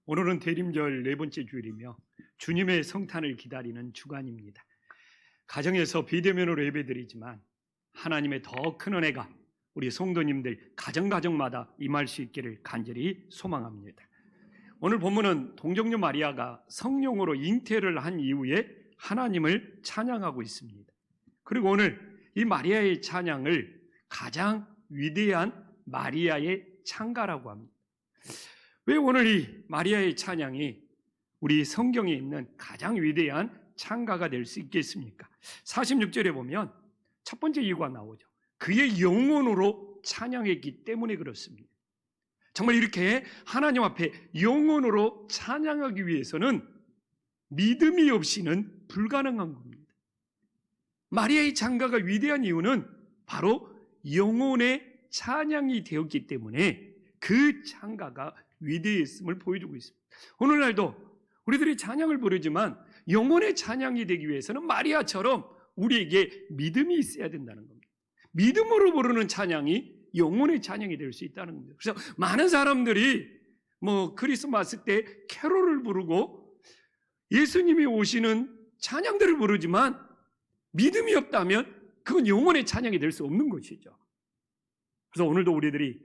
오늘은 대림절 네 번째 주일이며 주님의 성탄을 기다리는 주간입니다. 가정에서 비대면으로 예배드리지만 하나님의 더 큰 은혜가 우리 성도님들 가정마다 임할 수 있기를 간절히 소망합니다. 오늘 본문은 동정녀 마리아가 성령으로 잉태를 한 이후에 하나님을 찬양하고 있습니다. 그리고 오늘 이 마리아의 찬양을 가장 위대한 마리아의 찬가라고 합니다. 왜 오늘 이 마리아의 찬양이 우리 성경에 있는 가장 위대한 찬가가 될 수 있겠습니까? 46절에 보면 첫 번째 이유가 나오죠. 그의 영혼으로 찬양했기 때문에 그렇습니다. 정말 이렇게 하나님 앞에 영혼으로 찬양하기 위해서는 믿음이 없이는 불가능한 겁니다. 마리아의 찬가가 위대한 이유는 바로 영혼의 찬양이 되었기 때문에 그 찬가가 위대했음을 보여주고 있습니다. 오늘날도 우리들이 찬양을 부르지만 영혼의 찬양이 되기 위해서는 마리아처럼 우리에게 믿음이 있어야 된다는 겁니다. 믿음으로 부르는 찬양이 영혼의 찬양이 될 수 있다는 겁니다. 그래서 많은 사람들이 크리스마스 때 캐롤을 부르고 예수님이 오시는 찬양들을 부르지만 믿음이 없다면 그건 영혼의 찬양이 될 수 없는 것이죠. 그래서 오늘도 우리들이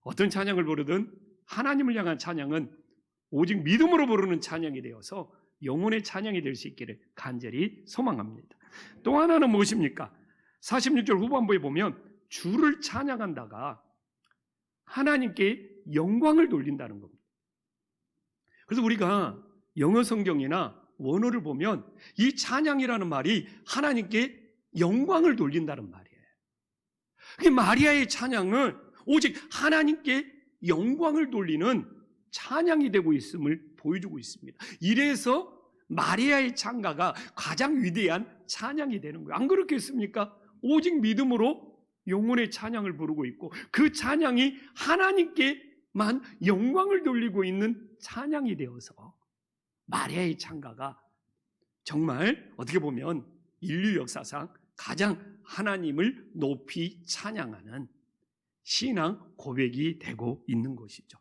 어떤 찬양을 부르든 하나님을 향한 찬양은 오직 믿음으로 부르는 찬양이 되어서 영혼의 찬양이 될 수 있기를 간절히 소망합니다. 또 하나는 무엇입니까? 46절 후반부에 보면 주를 찬양한다가 하나님께 영광을 돌린다는 겁니다. 그래서 우리가 영어 성경이나 원어를 보면 이 찬양이라는 말이 하나님께 영광을 돌린다는 말이에요. 그게 마리아의 찬양은 오직 하나님께 영광을 돌리는 찬양이 되고 있음을 보여주고 있습니다. 이래서 마리아의 찬가가 가장 위대한 찬양이 되는 거예요. 안 그렇겠습니까? 오직 믿음으로 영혼의 찬양을 부르고 있고 그 찬양이 하나님께만 영광을 돌리고 있는 찬양이 되어서 마리아의 찬가가 정말 어떻게 보면 인류 역사상 가장 하나님을 높이 찬양하는 신앙 고백이 되고 있는 것이죠.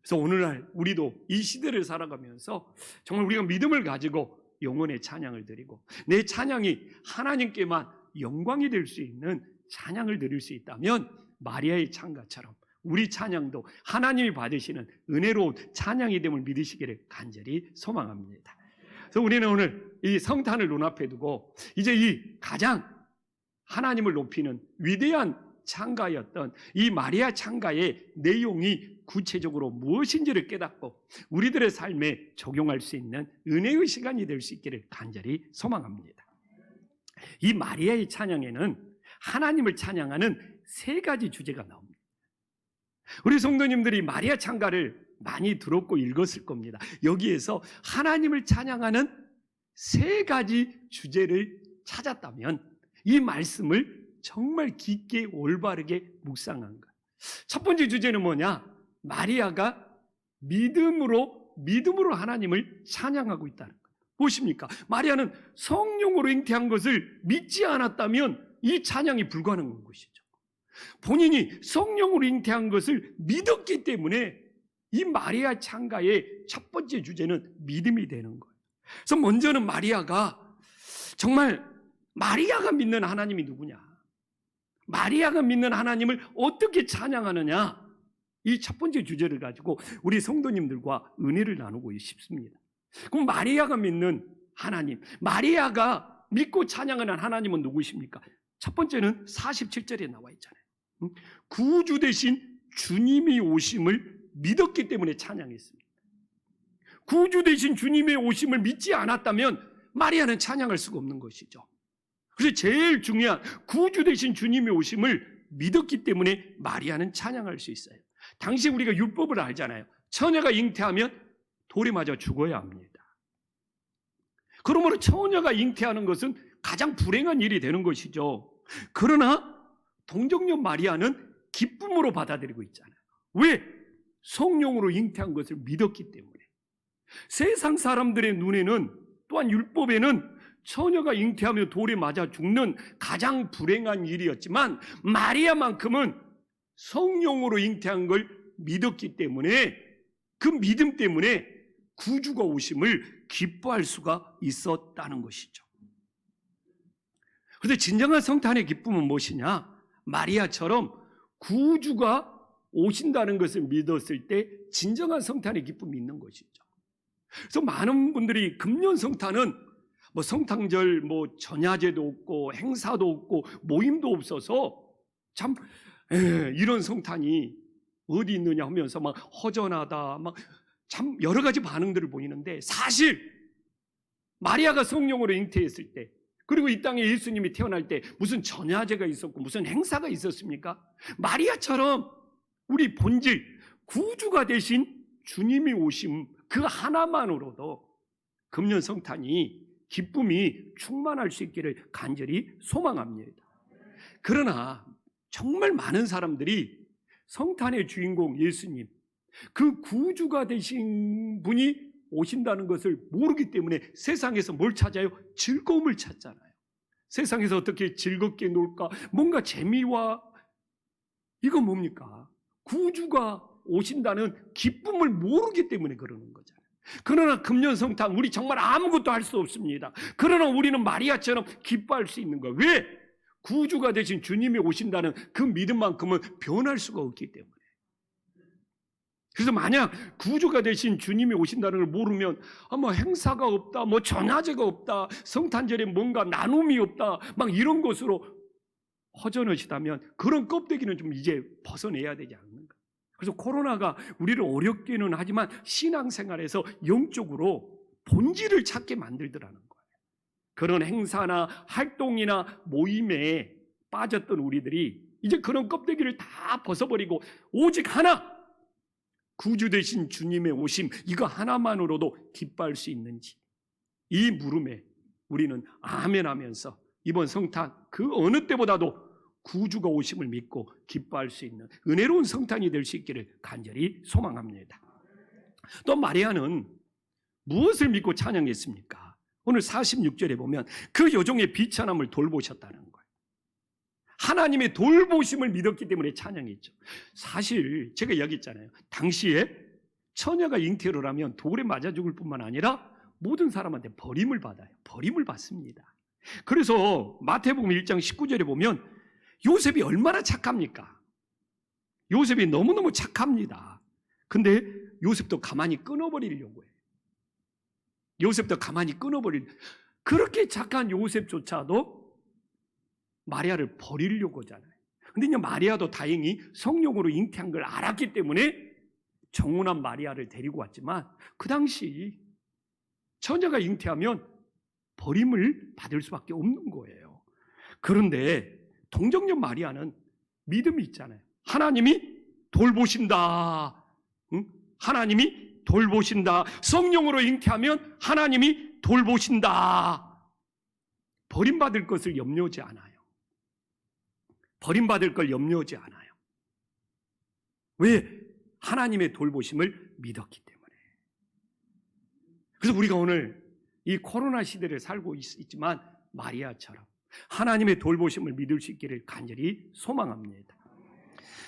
그래서 오늘날 우리도 이 시대를 살아가면서 정말 우리가 믿음을 가지고 영혼의 찬양을 드리고 내 찬양이 하나님께만 영광이 될 수 있는 찬양을 드릴 수 있다면 마리아의 찬가처럼 우리 찬양도 하나님이 받으시는 은혜로운 찬양이 됨을 믿으시기를 간절히 소망합니다. 그래서 우리는 오늘 이 성탄을 눈앞에 두고 이제 이 가장 하나님을 높이는 위대한 찬가였던 이 마리아 찬가의 내용이 구체적으로 무엇인지를 깨닫고 우리들의 삶에 적용할 수 있는 은혜의 시간이 될 수 있기를 간절히 소망합니다. 이 마리아의 찬양에는 하나님을 찬양하는 세 가지 주제가 나옵니다. 우리 성도님들이 마리아 찬가를 많이 들었고 읽었을 겁니다. 여기에서 하나님을 찬양하는 세 가지 주제를 찾았다면 이 말씀을 정말 깊게 올바르게 묵상한 거예요. 첫 번째 주제는 뭐냐? 마리아가 믿음으로 하나님을 찬양하고 있다는 거예요. 무엇입니까? 마리아는 성령으로 잉태한 것을 믿지 않았다면 이 찬양이 불가능한 것이죠. 본인이 성령으로 잉태한 것을 믿었기 때문에 이 마리아 찬가의 첫 번째 주제는 믿음이 되는 거예요. 그래서 먼저는 마리아가 믿는 하나님이 누구냐? 마리아가 믿는 하나님을 어떻게 찬양하느냐? 이 첫 번째 주제를 가지고 우리 성도님들과 은혜를 나누고 싶습니다. 그럼 마리아가 믿는 하나님, 마리아가 믿고 찬양하는 하나님은 누구십니까? 첫 번째는 47절에 나와 있잖아요. 구주 되신 주님이 오심을 믿었기 때문에 찬양했습니다. 구주 되신 주님의 오심을 믿지 않았다면 마리아는 찬양할 수가 없는 것이죠. 그래서 제일 중요한 구주 되신 주님의 오심을 믿었기 때문에 마리아는 찬양할 수 있어요. 당시 우리가 율법을 알잖아요. 처녀가 잉태하면 돌에 맞아 죽어야 합니다. 그러므로 처녀가 잉태하는 것은 가장 불행한 일이 되는 것이죠. 그러나 동정녀 마리아는 기쁨으로 받아들이고 있잖아요. 왜? 성령으로 잉태한 것을 믿었기 때문에. 세상 사람들의 눈에는 또한 율법에는 처녀가 잉태하며 돌에 맞아 죽는 가장 불행한 일이었지만 마리아만큼은 성령으로 잉태한 걸 믿었기 때문에 그 믿음 때문에 구주가 오심을 기뻐할 수가 있었다는 것이죠. 그런데 진정한 성탄의 기쁨은 무엇이냐? 마리아처럼 구주가 오신다는 것을 믿었을 때 진정한 성탄의 기쁨이 있는 것이죠. 그래서 많은 분들이 금년 성탄은 성탄절 전야제도 없고 행사도 없고 모임도 없어서 참 이런 성탄이 어디 있느냐 하면서 막 허전하다, 막 참 여러 가지 반응들을 보이는데, 사실 마리아가 성령으로 잉태했을 때, 그리고 이 땅에 예수님이 태어날 때 무슨 전야제가 있었고 무슨 행사가 있었습니까? 마리아처럼 우리 본질 구주가 되신 주님이 오심 그 하나만으로도 금년 성탄이 기쁨이 충만할 수 있기를 간절히 소망합니다. 그러나 정말 많은 사람들이 성탄의 주인공 예수님, 그 구주가 되신 분이 오신다는 것을 모르기 때문에 세상에서 뭘 찾아요? 즐거움을 찾잖아요. 세상에서 어떻게 즐겁게 놀까? 뭔가 재미와, 이거 뭡니까? 구주가 오신다는 기쁨을 모르기 때문에 그러는 거잖아요. 그러나 금년 성탄 우리 정말 아무것도 할 수 없습니다. 그러나 우리는 마리아처럼 기뻐할 수 있는 거예요. 왜? 구주가 되신 주님이 오신다는 그 믿음만큼은 변할 수가 없기 때문에. 그래서 만약 구주가 되신 주님이 오신다는 걸 모르면 행사가 없다, 전야제가 없다, 성탄절에 뭔가 나눔이 없다, 막 이런 것으로 허전하시다면 그런 껍데기는 좀 이제 벗어내야 되지 않는가. 그래서 코로나가 우리를 어렵게는 하지만 신앙생활에서 영적으로 본질을 찾게 만들더라는 거예요. 그런 행사나 활동이나 모임에 빠졌던 우리들이 이제 그런 껍데기를 다 벗어버리고 오직 하나, 구주 되신 주님의 오심, 이거 하나만으로도 기뻐할 수 있는지, 이 물음에 우리는 아멘 하면서 이번 성탄 그 어느 때보다도 구주가 오심을 믿고 기뻐할 수 있는 은혜로운 성탄이 될 수 있기를 간절히 소망합니다. 또 마리아는 무엇을 믿고 찬양했습니까? 오늘 46절에 보면 그 여종의 비천함을 돌보셨다는 거예요. 하나님의 돌보심을 믿었기 때문에 찬양했죠. 사실 제가 이야기했잖아요. 당시에 처녀가 잉태를 하면 돌에 맞아 죽을 뿐만 아니라 모든 사람한테 버림을 받아요. 버림을 받습니다. 그래서 마태복음 1장 19절에 보면 요셉이 얼마나 착합니까? 요셉이 너무너무 착합니다. 근데 요셉도 가만히 끊어버리려고 해요. 요셉도 가만히 그렇게 착한 요셉조차도 마리아를 버리려고 하잖아요. 근데 이제 마리아도 다행히 성령으로 잉태한 걸 알았기 때문에 정운한 마리아를 데리고 왔지만, 그 당시 처녀가 잉태하면 버림을 받을 수밖에 없는 거예요. 그런데 동정녀 마리아는 믿음이 있잖아요. 하나님이 돌보신다. 응? 하나님이 돌보신다. 성령으로 잉태하면 하나님이 돌보신다. 버림받을 것을 염려하지 않아요. 버림받을 걸 염려하지 않아요. 왜? 하나님의 돌보심을 믿었기 때문에. 그래서 우리가 오늘 이 코로나 시대를 살고 있지만 마리아처럼 하나님의 돌보심을 믿을 수 있기를 간절히 소망합니다.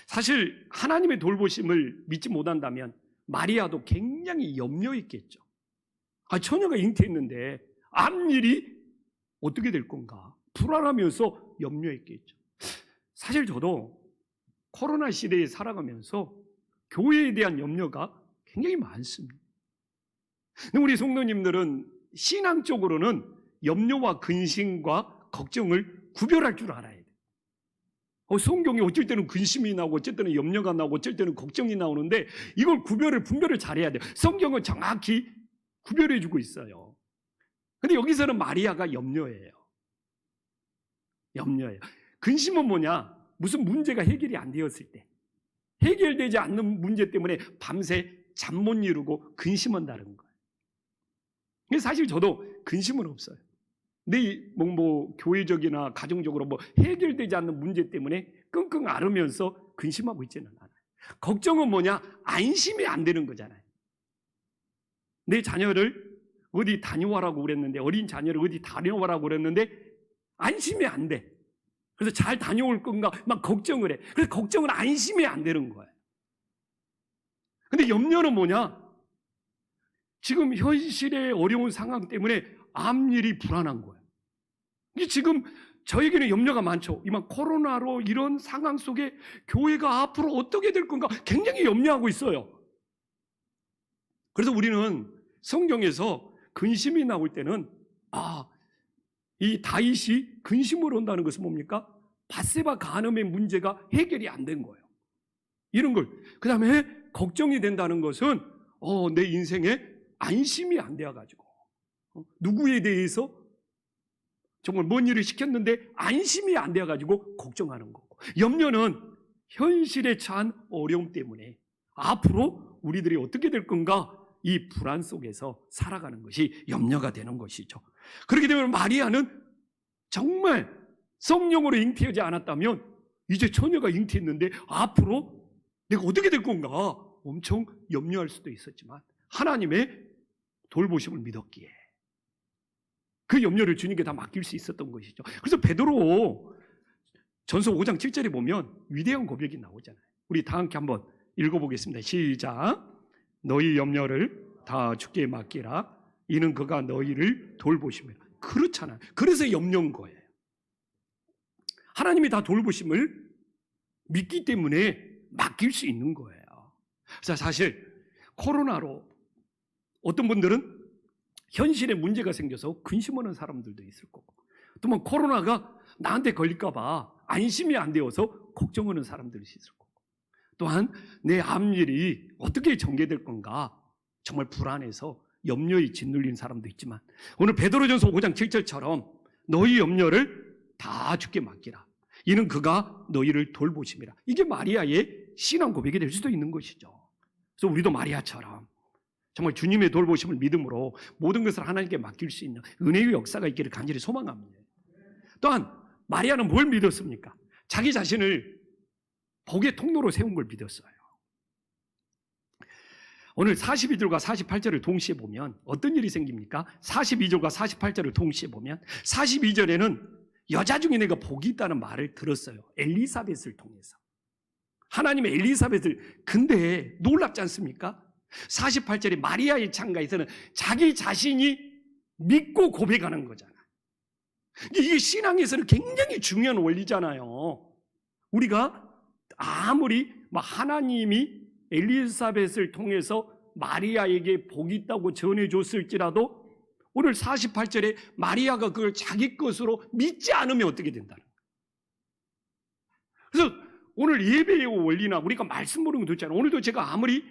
사실 하나님의 돌보심을 믿지 못한다면 마리아도 굉장히 염려했겠죠. 처녀가 잉태했는데 앞일이 어떻게 될 건가 불안하면서 염려했겠죠. 사실 저도 코로나 시대에 살아가면서 교회에 대한 염려가 굉장히 많습니다. 근데 우리 성도님들은 신앙적으로는 염려와 근심과 걱정을 구별할 줄 알아야 돼요. 성경에 어쩔 때는 근심이 나오고 어쩔 때는 염려가 나오고 어쩔 때는 걱정이 나오는데 이걸 분별을 잘해야 돼요. 성경은 정확히 구별해 주고 있어요. 근데 여기서는 마리아가 염려예요. 근심은 뭐냐? 무슨 문제가 해결이 안 되었을 때, 해결되지 않는 문제 때문에 밤새 잠 못 이루고 근심한다는 거예요. 근데 사실 저도 근심은 없어요. 내 교회적이나 가정적으로 해결되지 않는 문제 때문에 끙끙 앓으면서 근심하고 있지는 않아요. 걱정은 뭐냐? 안심이 안 되는 거잖아요. 내 자녀를 어디 다녀와라고 그랬는데, 어린 자녀를 어디 다녀와라고 그랬는데 안심이 안 돼. 그래서 잘 다녀올 건가 막 걱정을 해. 그래서 걱정은 안심이 안 되는 거예요. 근데 염려는 뭐냐? 지금 현실의 어려운 상황 때문에 앞일이 불안한 거예요. 이게 지금 저에게는 염려가 많죠. 이만 코로나로 이런 상황 속에 교회가 앞으로 어떻게 될 건가 굉장히 염려하고 있어요. 그래서 우리는 성경에서 근심이 나올 때는 이 다윗이 근심으로 온다는 것은 뭡니까? 밧세바 간음의 문제가 해결이 안 된 거예요. 이런 걸. 그 다음에 걱정이 된다는 것은 내 인생에 안심이 안 되어가지고 누구에 대해서 정말 뭔 일을 시켰는데 안심이 안 되어가지고 걱정하는 거고, 염려는 현실에 처한 어려움 때문에 앞으로 우리들이 어떻게 될 건가 이 불안 속에서 살아가는 것이 염려가 되는 것이죠. 그렇게 되면 마리아는 정말 성령으로 잉태하지 않았다면 이제 처녀가 잉태했는데 앞으로 내가 어떻게 될 건가 엄청 염려할 수도 있었지만 하나님의 돌보심을 믿었기에 그 염려를 주님께 다 맡길 수 있었던 것이죠. 그래서 베드로 전서 5장 7절에 보면 위대한 고백이 나오잖아요. 우리 다 함께 한번 읽어보겠습니다. 시작. 너희 염려를 다 주께 맡기라. 이는 그가 너희를 돌보심이라. 그렇잖아요. 그래서 염려인 거예요. 하나님이 다 돌보심을 믿기 때문에 맡길 수 있는 거예요. 그래서 사실 코로나로 어떤 분들은 현실에 문제가 생겨서 근심하는 사람들도 있을 거고, 또 뭐 코로나가 나한테 걸릴까 봐 안심이 안 되어서 걱정하는 사람들이 있을 거고, 또한 내 앞일이 어떻게 전개될 건가 정말 불안해서 염려에 짓눌린 사람도 있지만, 오늘 베드로전서 5장 7절처럼 너희 염려를 다 주께 맡기라. 이는 그가 너희를 돌보심이라. 이게 마리아의 신앙 고백이 될 수도 있는 것이죠. 그래서 우리도 마리아처럼 정말 주님의 돌보심을 믿음으로 모든 것을 하나님께 맡길 수 있는 은혜의 역사가 있기를 간절히 소망합니다. 또한 마리아는 뭘 믿었습니까? 자기 자신을 복의 통로로 세운 걸 믿었어요. 오늘 42절과 48절을 동시에 보면 어떤 일이 생깁니까? 42절과 48절을 동시에 보면 42절에는 여자 중에 내가 복이 있다는 말을 들었어요. 엘리사벳을 통해서. 하나님의 엘리사벳을. 근데 놀랍지 않습니까? 48절에 마리아의 창가에서는 자기 자신이 믿고 고백하는 거잖아요. 이게 신앙에서는 굉장히 중요한 원리잖아요. 우리가 아무리 하나님이 엘리사벳을 통해서 마리아에게 복이 있다고 전해줬을지라도 오늘 48절에 마리아가 그걸 자기 것으로 믿지 않으면 어떻게 된다는 거예요. 그래서 오늘 예배의 원리나 우리가 말씀 보는 거 듣잖아요. 오늘도 제가 아무리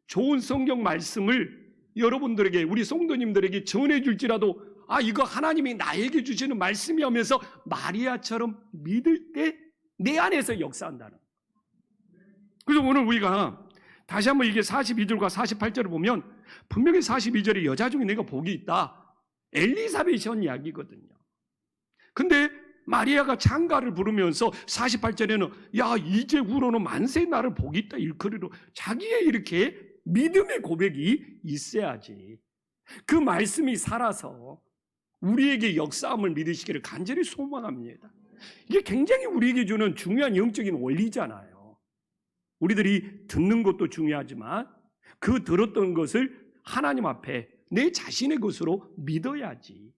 좋은 성경 말씀을 여러분들에게, 우리 성도님들에게 전해줄지라도 이거 하나님이 나에게 주시는 말씀이 하면서 마리아처럼 믿을 때 내 안에서 역사한다는 거예요. 그래서 오늘 우리가 다시 한번 이게 42절과 48절을 보면 분명히 42절에 여자 중에 내가 복이 있다, 엘리사벳이 한 이야기거든요. 근데 마리아가 창가를 부르면서 48절에는 이제 후로는 만세 나를 복이 있다 일컬이로 자기의 이렇게 믿음의 고백이 있어야지 그 말씀이 살아서 우리에게 역사함을 믿으시기를 간절히 소망합니다. 이게 굉장히 우리에게 주는 중요한 영적인 원리잖아요. 우리들이 듣는 것도 중요하지만 그 들었던 것을 하나님 앞에 내 자신의 것으로 믿어야지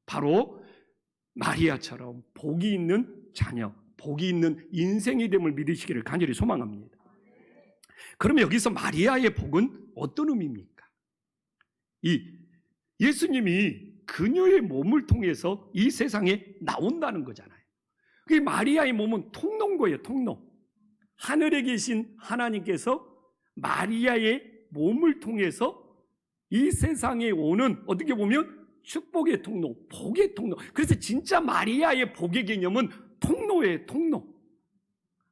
바로 마리아처럼 복이 있는 자녀, 복이 있는 인생이 됨을 믿으시기를 간절히 소망합니다. 그러면 여기서 마리아의 복은 어떤 의미입니까? 예수님이 그녀의 몸을 통해서 이 세상에 나온다는 거잖아요. 그 마리아의 몸은 통로인 거예요, 통로. 하늘에 계신 하나님께서 마리아의 몸을 통해서 이 세상에 오는, 어떻게 보면 축복의 통로, 복의 통로. 그래서 진짜 마리아의 복의 개념은 통로예요, 통로.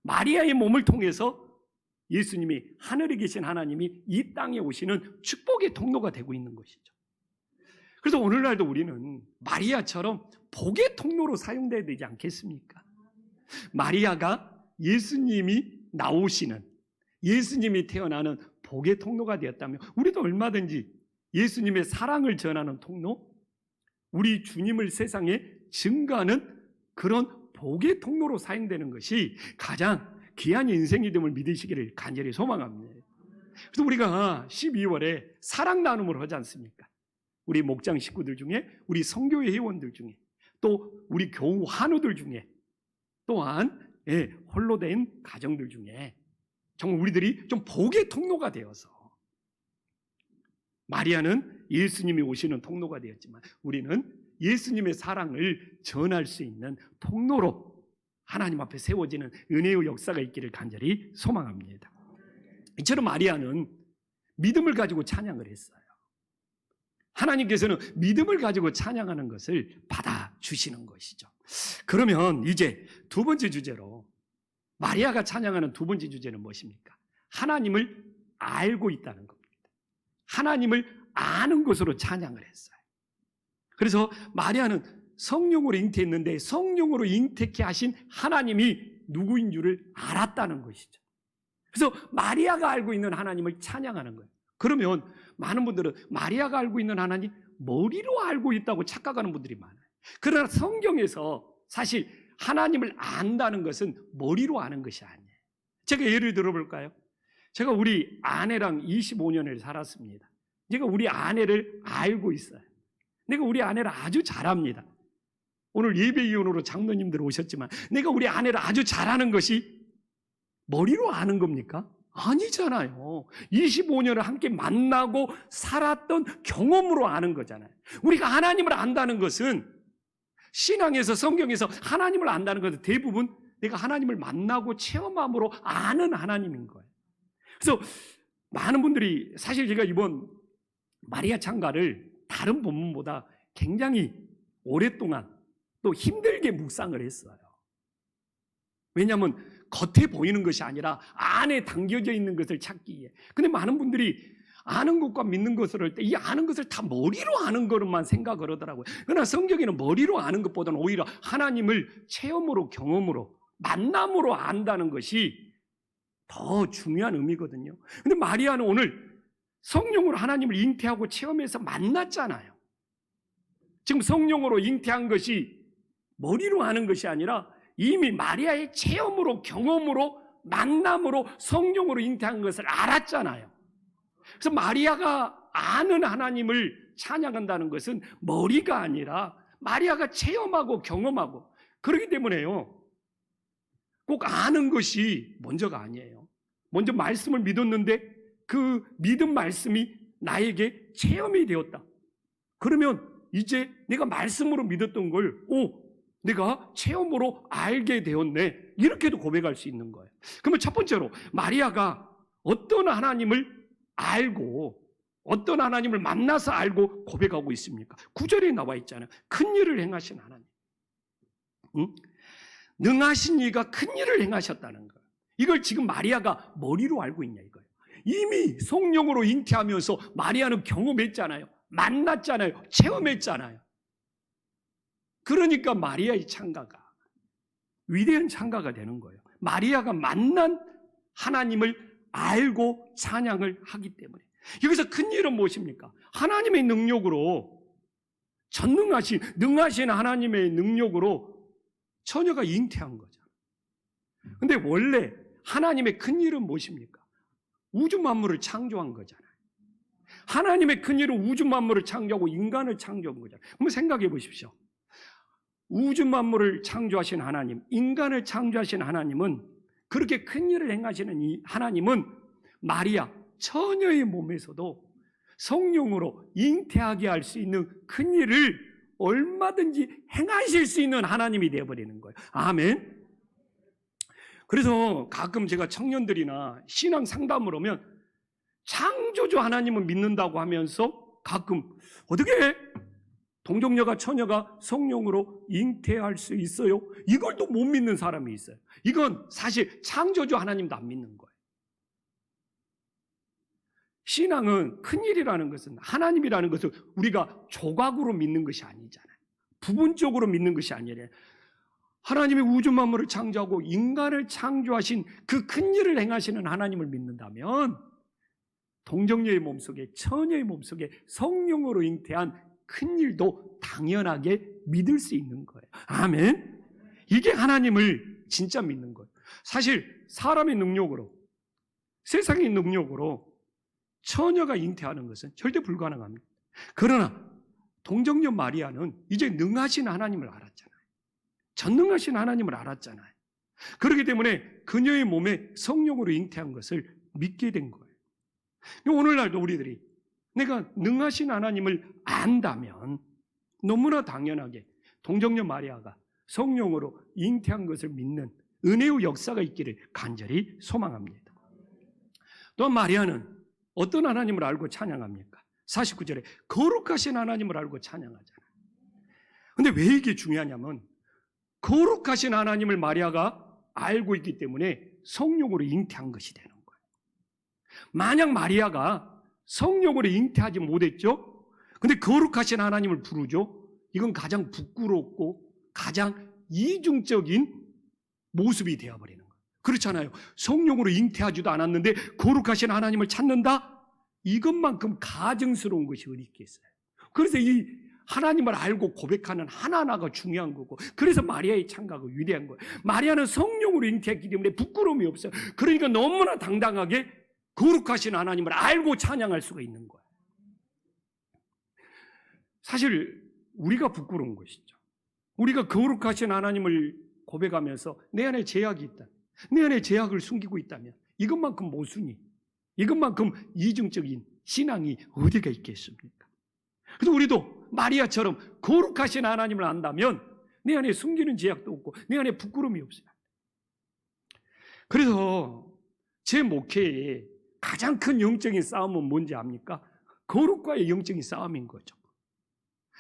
마리아의 몸을 통해서 예수님이, 하늘에 계신 하나님이 이 땅에 오시는 축복의 통로가 되고 있는 것이죠. 그래서 오늘날도 우리는 마리아처럼 복의 통로로 사용돼야 되지 않겠습니까? 마리아가 예수님이 나오시는, 예수님이 태어나는 복의 통로가 되었다면 우리도 얼마든지 예수님의 사랑을 전하는 통로, 우리 주님을 세상에 증거하는 그런 복의 통로로 사용되는 것이 가장 귀한 인생이 됨을 믿으시기를 간절히 소망합니다. 그래서 우리가 12월에 사랑 나눔을 하지 않습니까? 우리 목장 식구들 중에, 우리 성교회 회원들 중에, 또 우리 교우 환우들 중에, 또한 홀로 된 가정들 중에 정말 우리들이 좀 복의 통로가 되어서, 마리아는 예수님이 오시는 통로가 되었지만 우리는 예수님의 사랑을 전할 수 있는 통로로 하나님 앞에 세워지는 은혜의 역사가 있기를 간절히 소망합니다. 이처럼 마리아는 믿음을 가지고 찬양을 했어요. 하나님께서는 믿음을 가지고 찬양하는 것을 받아주시는 것이죠. 그러면 이제 두 번째 주제로, 마리아가 찬양하는 두 번째 주제는 무엇입니까? 하나님을 알고 있다는 겁니다. 하나님을 아는 것으로 찬양을 했어요. 그래서 마리아는 성령으로 잉태했는데 성령으로 잉태케 하신 하나님이 누구인 줄을 알았다는 것이죠. 그래서 마리아가 알고 있는 하나님을 찬양하는 거예요. 그러면 많은 분들은 마리아가 알고 있는 하나님 머리로 알고 있다고 착각하는 분들이 많아요. 그러나 성경에서 사실 하나님을 안다는 것은 머리로 아는 것이 아니에요. 제가 예를 들어볼까요? 제가 우리 아내랑 25년을 살았습니다. 제가 우리 아내를 알고 있어요. 내가 우리 아내를 아주 잘합니다. 오늘 예배위원으로 장로님들 오셨지만 내가 우리 아내를 아주 잘하는 것이 머리로 아는 겁니까? 아니잖아요. 25년을 함께 만나고 살았던 경험으로 아는 거잖아요. 우리가 하나님을 안다는 것은, 신앙에서, 성경에서 하나님을 안다는 것은 대부분 내가 하나님을 만나고 체험함으로 아는 하나님인 거예요. 그래서 많은 분들이, 사실 제가 이번 마리아 찬가를 다른 본문보다 굉장히 오랫동안 또 힘들게 묵상을 했어요. 왜냐하면 겉에 보이는 것이 아니라 안에 담겨져 있는 것을 찾기 위해. 근데 많은 분들이 아는 것과 믿는 것을 할 때 이 아는 것을 다 머리로 아는 것만 생각을 하더라고요. 그러나 성경에는 머리로 아는 것보다는 오히려 하나님을 체험으로, 경험으로, 만남으로 안다는 것이 더 중요한 의미거든요. 근데 마리아는 오늘 성령으로 하나님을 잉태하고 체험해서 만났잖아요. 지금 성령으로 잉태한 것이 머리로 아는 것이 아니라 이미 마리아의 체험으로, 경험으로, 만남으로 성령으로 잉태한 것을 알았잖아요. 그래서 마리아가 아는 하나님을 찬양한다는 것은 머리가 아니라 마리아가 체험하고 경험하고, 그렇기 때문에요, 꼭 아는 것이 먼저가 아니에요. 먼저 말씀을 믿었는데 그 믿은 말씀이 나에게 체험이 되었다. 그러면 이제 내가 말씀으로 믿었던 걸 내가 체험으로 알게 되었네, 이렇게도 고백할 수 있는 거예요. 그러면 첫 번째로 마리아가 어떤 하나님을 알고, 어떤 하나님을 만나서 알고 고백하고 있습니까? 9절에 나와 있잖아요. 큰 일을 행하신 하나님, 능하신 이가 큰 일을 행하셨다는 거예요. 이걸 지금 마리아가 머리로 알고 있냐 이거예요. 이미 성령으로 잉태하면서 마리아는 경험했잖아요. 만났잖아요. 체험했잖아요. 그러니까 마리아의 찬가가 위대한 찬가가 되는 거예요. 마리아가 만난 하나님을 알고 찬양을 하기 때문에. 여기서 큰 일은 무엇입니까? 하나님의 능력으로, 전능하신, 능하신 하나님의 능력으로 처녀가 잉태한 거잖아요. 근데 원래 하나님의 큰 일은 무엇입니까? 우주 만물을 창조한 거잖아요. 하나님의 큰 일은 우주 만물을 창조하고 인간을 창조한 거잖아요. 한번 생각해 보십시오. 우주 만물을 창조하신 하나님, 인간을 창조하신 하나님은, 그렇게 큰 일을 행하시는 이 하나님은 마리아 처녀의 몸에서도 성령으로 잉태하게 할 수 있는 큰 일을 얼마든지 행하실 수 있는 하나님이 되어버리는 거예요. 아멘. 그래서 가끔 제가 청년들이나 신앙 상담을 하면 창조주 하나님을 믿는다고 하면서 가끔 어떻게 동정녀가, 처녀가 성령으로 잉태할 수 있어요? 이걸 또 못 믿는 사람이 있어요. 이건 사실 창조주 하나님도 안 믿는 거예요. 신앙은 큰일이라는 것은, 하나님이라는 것을 우리가 조각으로 믿는 것이 아니잖아요. 부분적으로 믿는 것이 아니라 하나님이 우주 만물을 창조하고 인간을 창조하신 그 큰일을 행하시는 하나님을 믿는다면 동정녀의 몸속에, 처녀의 몸속에 성령으로 잉태한 큰일도 당연하게 믿을 수 있는 거예요. 아멘. 이게 하나님을 진짜 믿는 거예요. 사실 사람의 능력으로, 세상의 능력으로 처녀가 잉태하는 것은 절대 불가능합니다. 그러나 동정녀 마리아는 이제 능하신 하나님을 알았잖아요. 전능하신 하나님을 알았잖아요. 그렇기 때문에 그녀의 몸에 성령으로 잉태한 것을 믿게 된 거예요. 오늘날도 우리들이 내가 능하신 하나님을 안다면 너무나 당연하게 동정녀 마리아가 성령으로 잉태한 것을 믿는 은혜의 역사가 있기를 간절히 소망합니다. 또한 마리아는 어떤 하나님을 알고 찬양합니까? 49절에 거룩하신 하나님을 알고 찬양하잖아요. 근데 왜 이게 중요하냐면 거룩하신 하나님을 마리아가 알고 있기 때문에 성령으로 잉태한 것이 되는 거예요. 만약 마리아가 성령으로 잉태하지 못했죠? 근데 거룩하신 하나님을 부르죠? 이건 가장 부끄럽고 가장 이중적인 모습이 되어버리는 거예요. 그렇잖아요. 성령으로 잉태하지도 않았는데 거룩하신 하나님을 찾는다? 이것만큼 가증스러운 것이 어디 있겠어요. 그래서 이 하나님을 알고 고백하는 하나하나가 중요한 거고, 그래서 마리아의 참가가 위대한 거예요. 마리아는 성령으로 잉태했기 때문에 부끄러움이 없어요. 그러니까 너무나 당당하게 거룩하신 하나님을 알고 찬양할 수가 있는 거예요. 사실 우리가 부끄러운 것이죠. 우리가 거룩하신 하나님을 고백하면서 내 안에 죄악이 있다, 내 안에 죄악을 숨기고 있다면 이것만큼 모순이, 이것만큼 이중적인 신앙이 어디가 있겠습니까? 그래서 우리도 마리아처럼 거룩하신 하나님을 안다면 내 안에 숨기는 죄악도 없고 내 안에 부끄러움이 없어요. 그래서 제 목회에 가장 큰 영적인 싸움은 뭔지 압니까? 거룩과의 영적인 싸움인 거죠.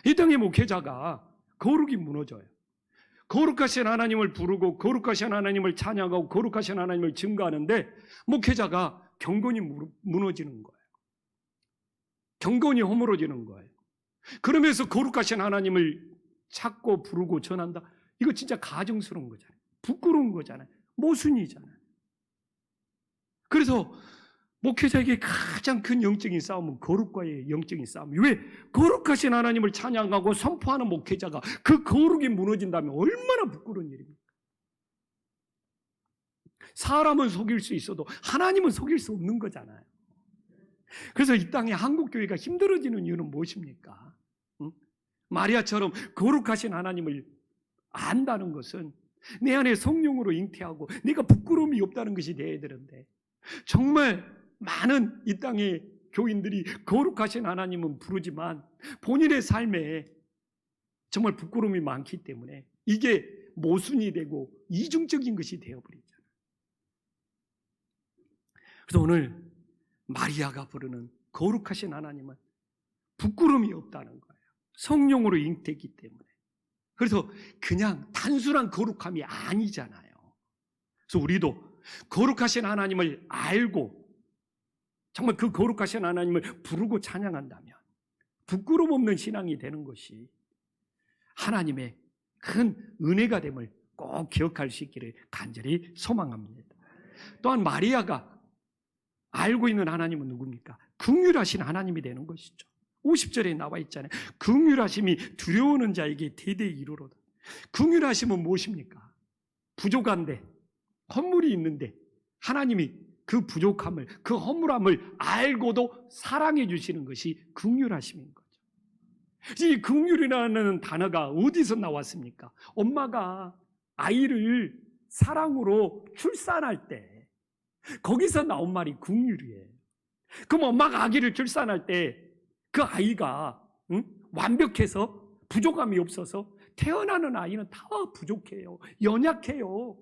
이 땅의 목회자가 거룩이 무너져요. 거룩하신 하나님을 부르고 거룩하신 하나님을 찬양하고 거룩하신 하나님을 증거하는데 목회자가 경건이 무너지는 거예요. 경건이 허물어지는 거예요. 그러면서 거룩하신 하나님을 찾고 부르고 전한다? 이거 진짜 가증스러운 거잖아요. 부끄러운 거잖아요. 모순이잖아요. 그래서 목회자에게 가장 큰 영적인 싸움은 거룩과의 영적인 싸움이에요. 왜? 거룩하신 하나님을 찬양하고 선포하는 목회자가 그 거룩이 무너진다면 얼마나 부끄러운 일입니까? 사람은 속일 수 있어도 하나님은 속일 수 없는 거잖아요. 그래서 이 땅에 한국교회가 힘들어지는 이유는 무엇입니까? 마리아처럼 거룩하신 하나님을 안다는 것은 내 안에 성령으로 잉태하고 내가 부끄러움이 없다는 것이 되어야 되는데, 정말 많은 이 땅의 교인들이 거룩하신 하나님은 부르지만 본인의 삶에 정말 부끄러움이 많기 때문에 이게 모순이 되고 이중적인 것이 되어버리잖아요. 그래서 오늘 마리아가 부르는 거룩하신 하나님은 부끄러움이 없다는 거예요. 성령으로 잉태했기 때문에. 그래서 그냥 단순한 거룩함이 아니잖아요. 그래서 우리도 거룩하신 하나님을 알고 정말 그 거룩하신 하나님을 부르고 찬양한다면 부끄러움 없는 신앙이 되는 것이 하나님의 큰 은혜가 됨을 꼭 기억할 수 있기를 간절히 소망합니다. 또한 마리아가 알고 있는 하나님은 누굽니까? 긍휼하신 하나님이 되는 것이죠. 50절에 나와 있잖아요. 긍휼하심이 두려워하는 자에게 대대히 이루로다. 긍휼하심은 무엇입니까? 부족한데, 허물이 있는데 하나님이 그 부족함을, 그 허물함을 알고도 사랑해 주시는 것이 긍휼하심인 거죠. 이 긍휼이라는 단어가 어디서 나왔습니까? 엄마가 아이를 사랑으로 출산할 때 거기서 나온 말이 긍휼이에요. 그럼 엄마가 아기를 출산할 때 그 아이가 완벽해서 부족함이 없어서 태어나는 아이는 다 부족해요. 연약해요.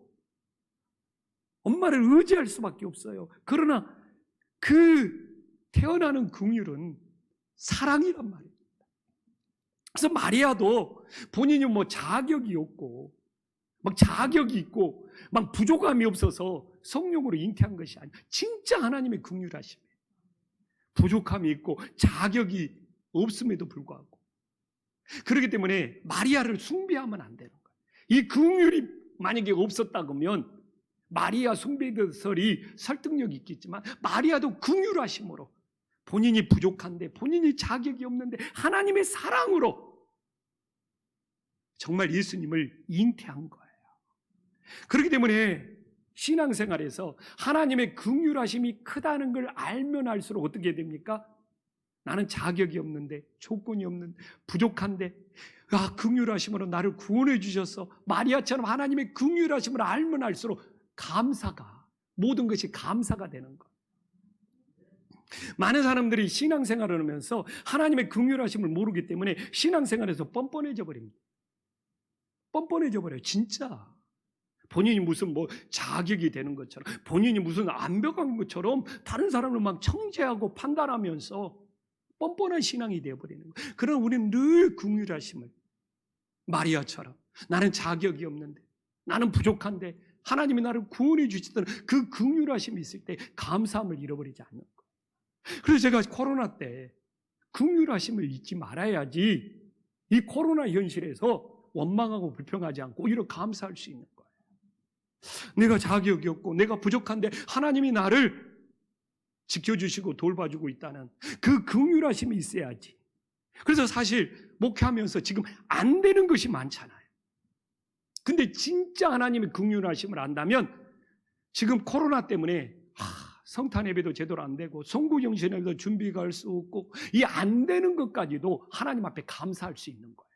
엄마를 의지할 수밖에 없어요. 그러나 그 태어나는 긍휼은 사랑이란 말이에요. 그래서 마리아도 본인이 뭐 자격이 없고 막 자격이 있고 막 부족함이 없어서 성령으로 잉태한 것이 아니에요. 진짜 하나님의 긍휼하심이에요. 부족함이 있고 자격이 없음에도 불구하고. 그렇기 때문에 마리아를 숭배하면 안 되는 거예요. 이 긍휼이 만약에 없었다면 마리아 숭배설이 설득력이 있겠지만 마리아도 긍휼하심으로 본인이 부족한데, 본인이 자격이 없는데 하나님의 사랑으로 정말 예수님을 잉태한 거예요. 그렇기 때문에 신앙생활에서 하나님의 긍휼하심이 크다는 걸 알면 알수록 어떻게 됩니까? 나는 자격이 없는데, 조건이 없는데, 부족한데, 긍휼하심으로 나를 구원해 주셔서 마리아처럼 하나님의 긍휼하심을 알면 알수록 감사가, 모든 것이 감사가 되는 것. 많은 사람들이 신앙생활을 하면서 하나님의 긍휼하심을 모르기 때문에 신앙생활에서 뻔뻔해져 버립니다. 뻔뻔해져 버려요. 진짜 본인이 무슨 자격이 되는 것처럼, 본인이 무슨 완벽한 것처럼 다른 사람을 막 청재하고 판단하면서 뻔뻔한 신앙이 되어버리는 거예요. 그러나 우리는 늘 긍휼하심을, 마리아처럼 나는 자격이 없는데, 나는 부족한데 하나님이 나를 구원해 주시던 그 긍휼하심이 있을 때 감사함을 잃어버리지 않는 거예요. 그래서 제가 코로나 때 긍휼하심을 잊지 말아야지 이 코로나 현실에서 원망하고 불평하지 않고 오히려 감사할 수 있는 거예요. 내가 자격이 없고 내가 부족한데 하나님이 나를 지켜주시고 돌봐주고 있다는 그 긍휼하심이 있어야지. 그래서 사실 목회하면서 지금 안 되는 것이 많잖아요. 근데 진짜 하나님의 긍휼하심을 안다면 지금 코로나 때문에 성탄 예배도 제대로 안 되고 송구정신 예배도 준비가 할 수 없고 이 안 되는 것까지도 하나님 앞에 감사할 수 있는 거예요.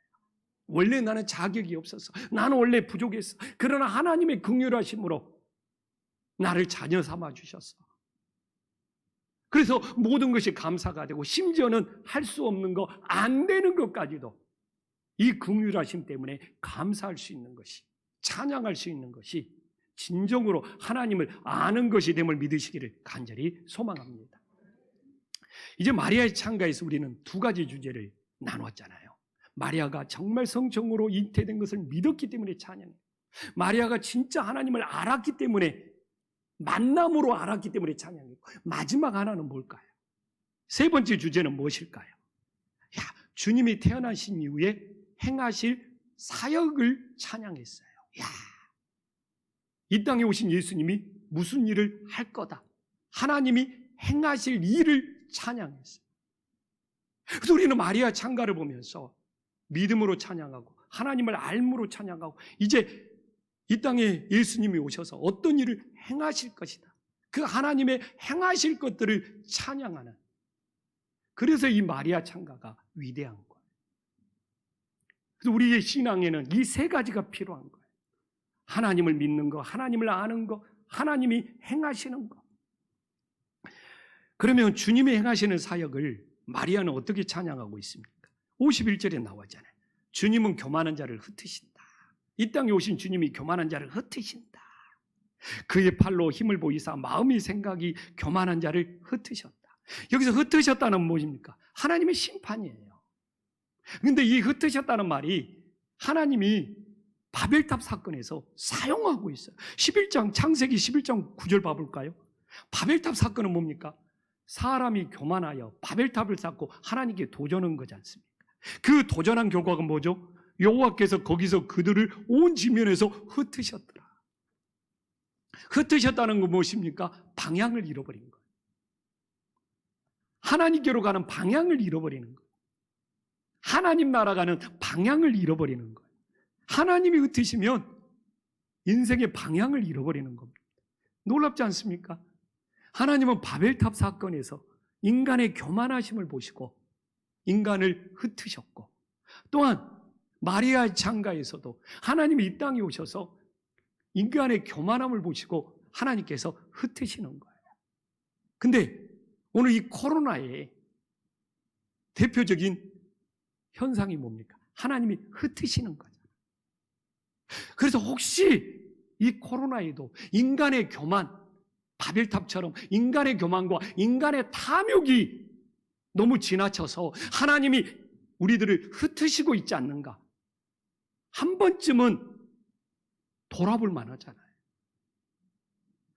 원래 나는 자격이 없었어. 나는 원래 부족했어. 그러나 하나님의 긍휼하심으로 나를 자녀 삼아 주셨어. 그래서 모든 것이 감사가 되고 심지어는 할 수 없는 거, 안 되는 것까지도 이 긍휼하심 때문에 감사할 수 있는 것이, 찬양할 수 있는 것이 진정으로 하나님을 아는 것이 됨을 믿으시기를 간절히 소망합니다. 이제 마리아의 창가에서 우리는 두 가지 주제를 나눴잖아요. 마리아가 정말 성령으로 잉태된 것을 믿었기 때문에 찬양해요. 마리아가 진짜 하나님을 알았기 때문에, 만남으로 알았기 때문에 찬양했고, 마지막 하나는 뭘까요? 세 번째 주제는 무엇일까요? 주님이 태어나신 이후에 행하실 사역을 찬양했어요. 이 땅에 오신 예수님이 무슨 일을 할 거다, 하나님이 행하실 일을 찬양했어요. 그래서 우리는 마리아 창가를 보면서 믿음으로 찬양하고 하나님을 알므로 찬양하고, 이제 이 땅에 예수님이 오셔서 어떤 일을 행하실 것이다, 그 하나님의 행하실 것들을 찬양하는, 그래서 이 마리아 창가가 위대한 거예요. 그래서 우리의 신앙에는 이 세 가지가 필요한 거예요. 하나님을 믿는 거, 하나님을 아는 거, 하나님이 행하시는 거. 그러면 주님이 행하시는 사역을 마리아는 어떻게 찬양하고 있습니까? 51절에 나오잖아요. 주님은 교만한 자를 흩으신다. 이 땅에 오신 주님이 교만한 자를 흩으신다. 그의 팔로 힘을 보이사 마음이 생각이 교만한 자를 흩으셨다. 여기서 흩으셨다는 무엇입니까? 하나님의 심판이에요. 그런데 이 흩으셨다는 말이 하나님이 바벨탑 사건에서 사용하고 있어요. 11장, 창세기 11장 9절 봐볼까요? 바벨탑 사건은 뭡니까? 사람이 교만하여 바벨탑을 쌓고 하나님께 도전한 거지 않습니까? 그 도전한 결과가 뭐죠? 여호와께서 거기서 그들을 온 지면에서 흩으셨더라. 흩으셨다는 건 무엇입니까? 방향을 잃어버린 거예요. 하나님께로 가는 방향을 잃어버리는 거예요. 하나님 나라 가는 방향을 잃어버리는 거예요. 하나님이 흩으시면 인생의 방향을 잃어버리는 겁니다. 놀랍지 않습니까? 하나님은 바벨탑 사건에서 인간의 교만하심을 보시고 인간을 흩으셨고, 또한 마리아의 창가에서도 하나님이 이 땅에 오셔서 인간의 교만함을 보시고 하나님께서 흩으시는 거예요. 근데 오늘 이 코로나의 대표적인 현상이 뭡니까? 하나님이 흩으시는 거죠. 그래서 혹시 이 코로나에도 인간의 교만, 바벨탑처럼 인간의 교만과 인간의 탐욕이 너무 지나쳐서 하나님이 우리들을 흩으시고 있지 않는가? 한 번쯤은 돌아볼 만하잖아요.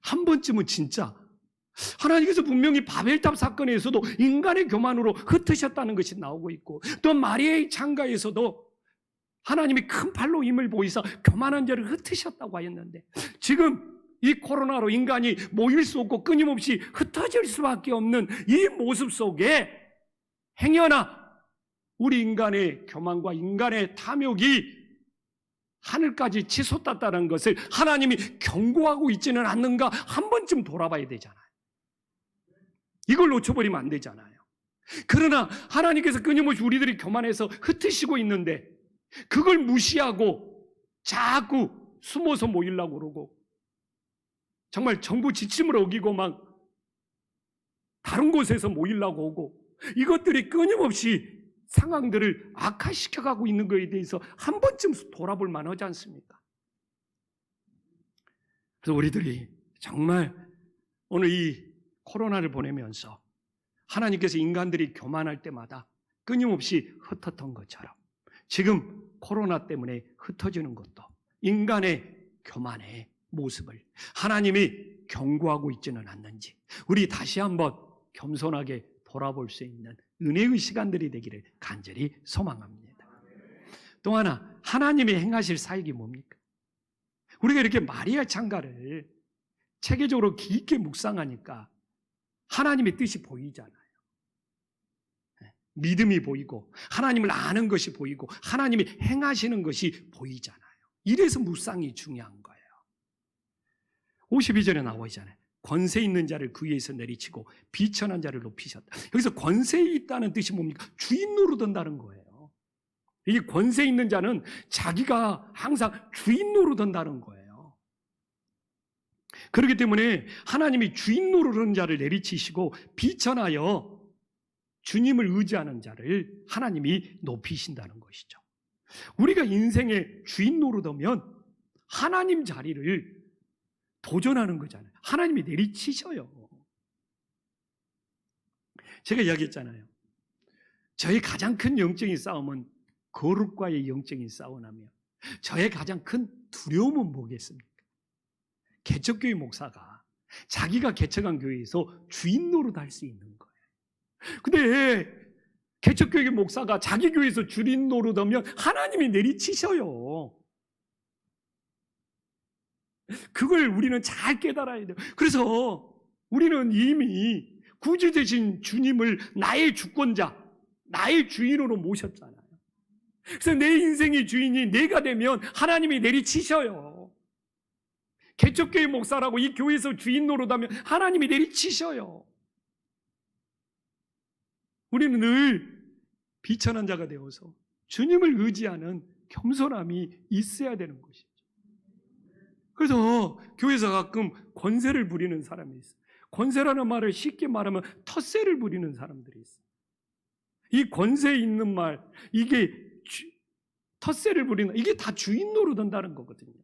한 번쯤은 진짜 하나님께서 분명히 바벨탑 사건에서도 인간의 교만으로 흩으셨다는 것이 나오고 있고, 또 마리아의 창가에서도 하나님이 큰 팔로 힘을 보이사 교만한 자를 흩으셨다고 하였는데, 지금 이 코로나로 인간이 모일 수 없고 끊임없이 흩어질 수밖에 없는 이 모습 속에 행여나 우리 인간의 교만과 인간의 탐욕이 하늘까지 치솟았다는 것을 하나님이 경고하고 있지는 않는가 한 번쯤 돌아봐야 되잖아요. 이걸 놓쳐버리면 안 되잖아요. 그러나 하나님께서 끊임없이 우리들이 교만해서 흩으시고 있는데 그걸 무시하고 자꾸 숨어서 모이려고 그러고 정말 정부 지침을 어기고 막 다른 곳에서 모이려고 오고 이것들이 끊임없이 상황들을 악화시켜가고 있는 것에 대해서 한 번쯤 돌아볼 만하지 않습니까? 그래서 우리들이 정말 오늘 이 코로나를 보내면서 하나님께서 인간들이 교만할 때마다 끊임없이 흩었던 것처럼 지금 코로나 때문에 흩어지는 것도 인간의 교만의 모습을 하나님이 경고하고 있지는 않는지 우리 다시 한번 겸손하게 돌아볼 수 있는 은혜의 시간들이 되기를 간절히 소망합니다. 또 하나, 하나님이 행하실 사역이 뭡니까? 우리가 이렇게 마리아 창가를 체계적으로 깊게 묵상하니까 하나님의 뜻이 보이잖아요. 믿음이 보이고 하나님을 아는 것이 보이고 하나님이 행하시는 것이 보이잖아요. 이래서 묵상이 중요한 거예요. 52절에 나와 있잖아요. 권세 있는 자를 그 위에서 내리치고 비천한 자를 높이셨다. 여기서 권세 있다는 뜻이 뭡니까? 주인 노릇한다는 거예요. 이 권세 있는 자는 자기가 항상 주인 노릇한다는 거예요. 그렇기 때문에 하나님이 주인 노릇하는 자를 내리치시고 비천하여 주님을 의지하는 자를 하나님이 높이신다는 것이죠. 우리가 인생의 주인 노릇하면 하나님 자리를 도전하는 거잖아요. 하나님이 내리치셔요. 제가 이야기했잖아요. 저의 가장 큰 영적인 싸움은 거룩과의 영적인 싸움이며 저의 가장 큰 두려움은 뭐겠습니까? 개척교회 목사가 자기가 개척한 교회에서 주인 노릇할 수 있는 거예요. 근데 개척교회 목사가 자기 교회에서 주인 노릇하면 하나님이 내리치셔요. 그걸 우리는 잘 깨달아야 돼요. 그래서 우리는 이미 구주 되신 주님을 나의 주권자, 나의 주인으로 모셨잖아요. 그래서 내 인생의 주인이 내가 되면 하나님이 내리치셔요. 개척교회 목사라고 이 교회에서 주인 노릇하면 하나님이 내리치셔요. 우리는 늘 비천한 자가 되어서 주님을 의지하는 겸손함이 있어야 되는 것이죠. 그래서 교회에서 가끔 권세를 부리는 사람이 있어요. 권세라는 말을 쉽게 말하면 텃세를 부리는 사람들이 있어요. 이 권세 있는 말, 이게 텃세를 부리는, 이게 다 주인 노릇한다는 거거든요.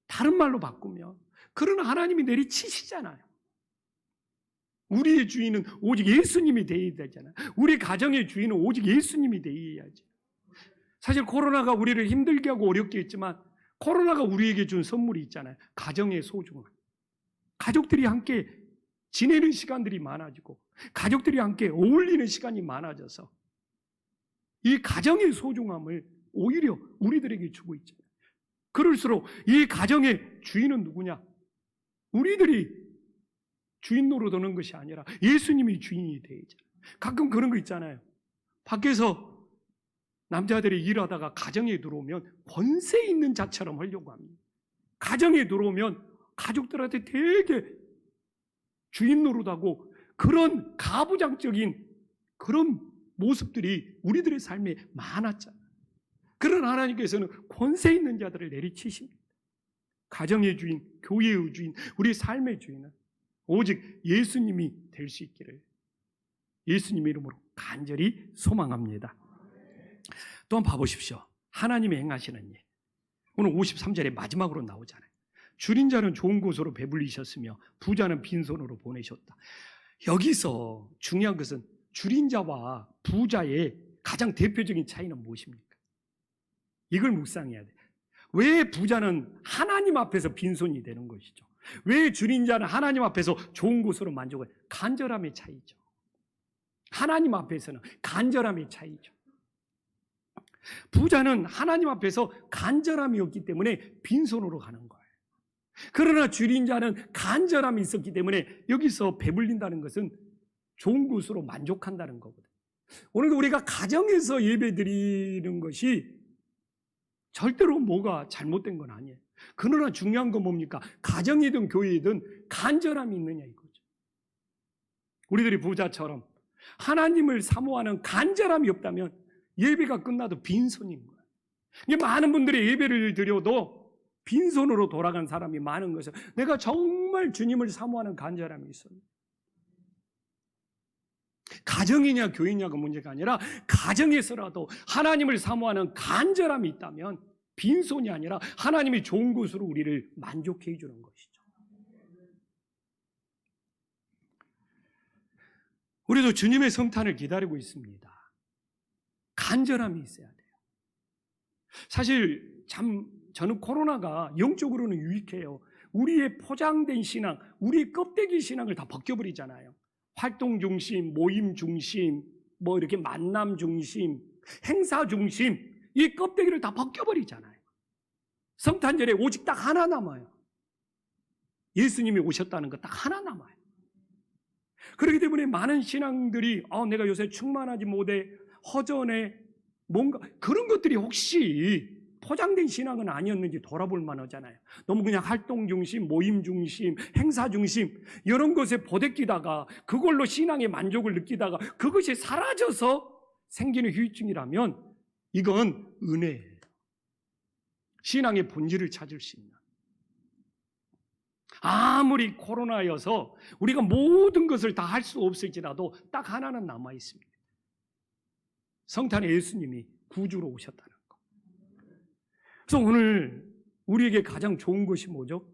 다른 말로 바꾸면 그러나 하나님이 내리치시잖아요. 우리의 주인은 오직 예수님이 되어야 되잖아요. 우리 가정의 주인은 오직 예수님이 되어야지. 사실 코로나가 우리를 힘들게 하고 어렵게 했지만 코로나가 우리에게 준 선물이 있잖아요. 가정의 소중함. 가족들이 함께 지내는 시간들이 많아지고 가족들이 함께 어울리는 시간이 많아져서 이 가정의 소중함을 오히려 우리들에게 주고 있잖아요. 그럴수록 이 가정의 주인은 누구냐? 우리들이 주인 노릇하는 것이 아니라 예수님이 주인이 되어야죠. 가끔 그런 거 있잖아요. 밖에서 남자들이 일하다가 가정에 들어오면 권세 있는 자처럼 하려고 합니다. 가정에 들어오면 가족들한테 되게 주인 노릇하고 그런 가부장적인 그런 모습들이 우리들의 삶에 많았잖아요. 그런 하나님께서는 권세 있는 자들을 내리치십니다. 가정의 주인, 교회의 주인, 우리 삶의 주인은 오직 예수님이 될 수 있기를 예수님의 이름으로 간절히 소망합니다. 또 한번 봐보십시오. 하나님이 행하시는 일. 오늘 53절에 마지막으로 나오잖아요. 줄인 자는 좋은 곳으로 배불리셨으며 부자는 빈손으로 보내셨다. 여기서 중요한 것은 줄인 자와 부자의 가장 대표적인 차이는 무엇입니까? 이걸 묵상해야 돼요. 왜 부자는 하나님 앞에서 빈손이 되는 것이죠? 왜 줄인 자는 하나님 앞에서 좋은 곳으로 만족해요? 간절함의 차이죠. 하나님 앞에서는 간절함의 차이죠. 부자는 하나님 앞에서 간절함이 없기 때문에 빈손으로 가는 거예요. 그러나 줄인 자는 간절함이 있었기 때문에 여기서 배불린다는 것은 좋은 곳으로 만족한다는 거거든요. 오늘도 우리가 가정에서 예배 드리는 것이 절대로 뭐가 잘못된 건 아니에요. 그러나 중요한 건 뭡니까? 가정이든 교회이든 간절함이 있느냐 이거죠. 우리들이 부자처럼 하나님을 사모하는 간절함이 없다면 예배가 끝나도 빈손인 거예요. 이게 많은 분들이 예배를 드려도 빈손으로 돌아간 사람이 많은 것은 내가 정말 주님을 사모하는 간절함이 있어요. 가정이냐 교회냐가 문제가 아니라 가정에서라도 하나님을 사모하는 간절함이 있다면 빈손이 아니라 하나님이 좋은 것으로 우리를 만족해 주는 것이죠. 우리도 주님의 성탄을 기다리고 있습니다. 간절함이 있어야 돼요. 사실 참 저는 코로나가 영적으로는 유익해요. 우리의 포장된 신앙, 우리의 껍데기 신앙을 다 벗겨버리잖아요. 활동 중심, 모임 중심, 뭐 이렇게 만남 중심, 행사 중심, 이 껍데기를 다 벗겨버리잖아요. 성탄절에 오직 딱 하나 남아요. 예수님이 오셨다는 거 딱 하나 남아요. 그렇기 때문에 많은 신앙들이 내가 요새 충만하지 못해, 허전해, 뭔가 그런 것들이 혹시 포장된 신앙은 아니었는지 돌아볼 만하잖아요. 너무 그냥 활동 중심, 모임 중심, 행사 중심 이런 것에 보대끼다가 그걸로 신앙의 만족을 느끼다가 그것이 사라져서 생기는 후유증이라면 이건 은혜예요. 신앙의 본질을 찾을 수 있는. 아무리 코로나여서 우리가 모든 것을 다 할 수 없을지라도 딱 하나는 남아 있습니다. 성탄에 예수님이 구주로 오셨다는 것. 그래서 오늘 우리에게 가장 좋은 것이 뭐죠?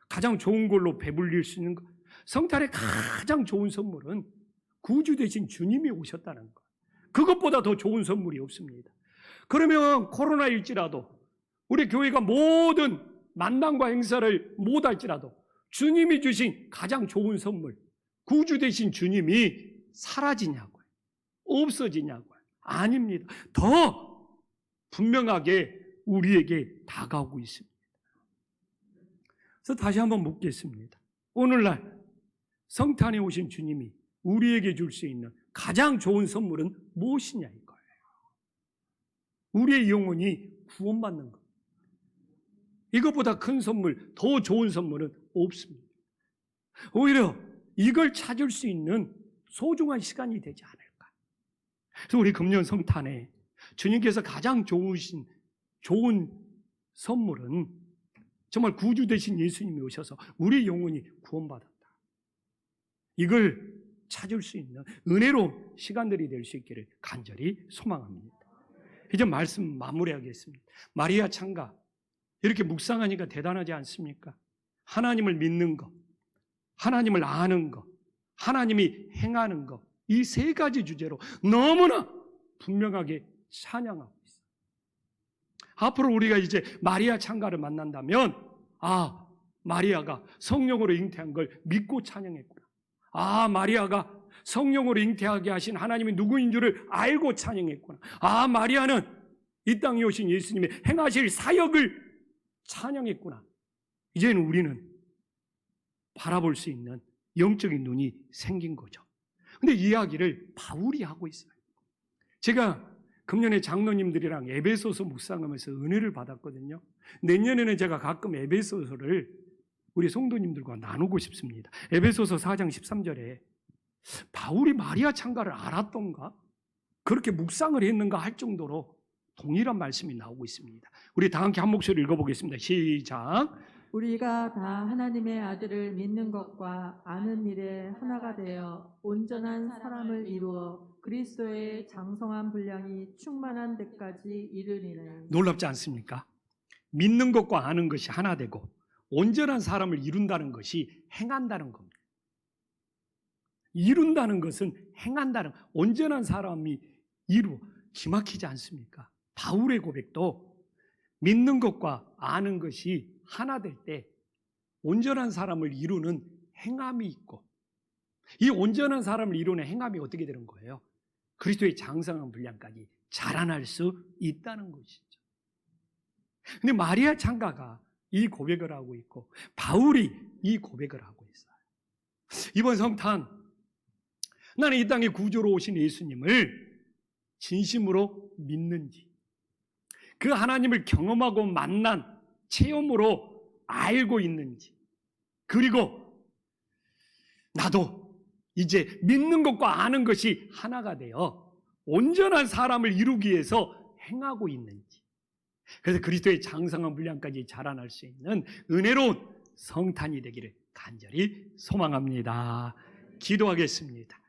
가장 좋은 걸로 배불릴 수 있는 것. 성탄의 가장 좋은 선물은 구주 되신 주님이 오셨다는 것. 그것보다 더 좋은 선물이 없습니다. 그러면 코로나일지라도 우리 교회가 모든 만남과 행사를 못할지라도 주님이 주신 가장 좋은 선물, 구주 되신 주님이 사라지냐고요? 없어지냐고요? 아닙니다. 더 분명하게 우리에게 다가오고 있습니다. 그래서 다시 한번 묻겠습니다. 오늘날 성탄에 오신 주님이 우리에게 줄 수 있는 가장 좋은 선물은 무엇이냐 이거예요. 우리의 영혼이 구원받는 것. 이것보다 큰 선물, 더 좋은 선물은 없습니다. 오히려 이걸 찾을 수 있는 소중한 시간이 되지 않을까. 그래서 우리 금년 성탄에 주님께서 가장 좋은 선물은 정말 구주 되신 예수님이 오셔서 우리 영혼이 구원받았다. 이걸 찾을 수 있는 은혜로운 시간들이 될 수 있기를 간절히 소망합니다. 이제 말씀 마무리하겠습니다. 마리아 창가 이렇게 묵상하니까 대단하지 않습니까? 하나님을 믿는 것, 하나님을 아는 것, 하나님이 행하는 것, 이 세 가지 주제로 너무나 분명하게 찬양하고 있어요. 앞으로 우리가 이제 마리아 창가를 만난다면 마리아가 성령으로 잉태한 걸 믿고 찬양했구나. 마리아가 성령으로 잉태하게 하신 하나님이 누구인 줄을 알고 찬양했구나. 마리아는 이 땅에 오신 예수님의 행하실 사역을 찬양했구나. 이제는 우리는 바라볼 수 있는 영적인 눈이 생긴 거죠. 근데 이 이야기를 바울이 하고 있어요. 제가 금년에 장로님들이랑 에베소서 묵상하면서 은혜를 받았거든요. 내년에는 제가 가끔 에베소서를 우리 성도님들과 나누고 싶습니다. 에베소서 4장 13절에 바울이 마리아 창가를 알았던가? 그렇게 묵상을 했는가 할 정도로 동일한 말씀이 나오고 있습니다. 우리 다 함께 한 목소리 읽어보겠습니다. 시작. 우리가 다 하나님의 아들을 믿는 것과 아는 일에 하나가 되어 온전한 사람을 이루어 그리스도의 장성한 분량이 충만한 데까지 이르리는. 놀랍지 않습니까? 믿는 것과 아는 것이 하나 되고 온전한 사람을 이룬다는 것이 행한다는 겁니다. 이룬다는 것은 행한다는, 온전한 사람이 기막히지 않습니까? 바울의 고백도 믿는 것과 아는 것이 하나 될 때 온전한 사람을 이루는 행함이 있고, 이 온전한 사람을 이루는 행함이 어떻게 되는 거예요? 그리스도의 장성한 분량까지 자라날 수 있다는 것이죠. 근데 마리아 창가가 이 고백을 하고 있고 바울이 이 고백을 하고 있어요. 이번 성탄, 나는 이 땅에 구주로 오신 예수님을 진심으로 믿는지, 그 하나님을 경험하고 만난 체험으로 알고 있는지, 그리고 나도 이제 믿는 것과 아는 것이 하나가 되어 온전한 사람을 이루기 위해서 행하고 있는지, 그래서 그리스도의 장성한 분량까지 자라날 수 있는 은혜로운 성탄이 되기를 간절히 소망합니다. 기도하겠습니다.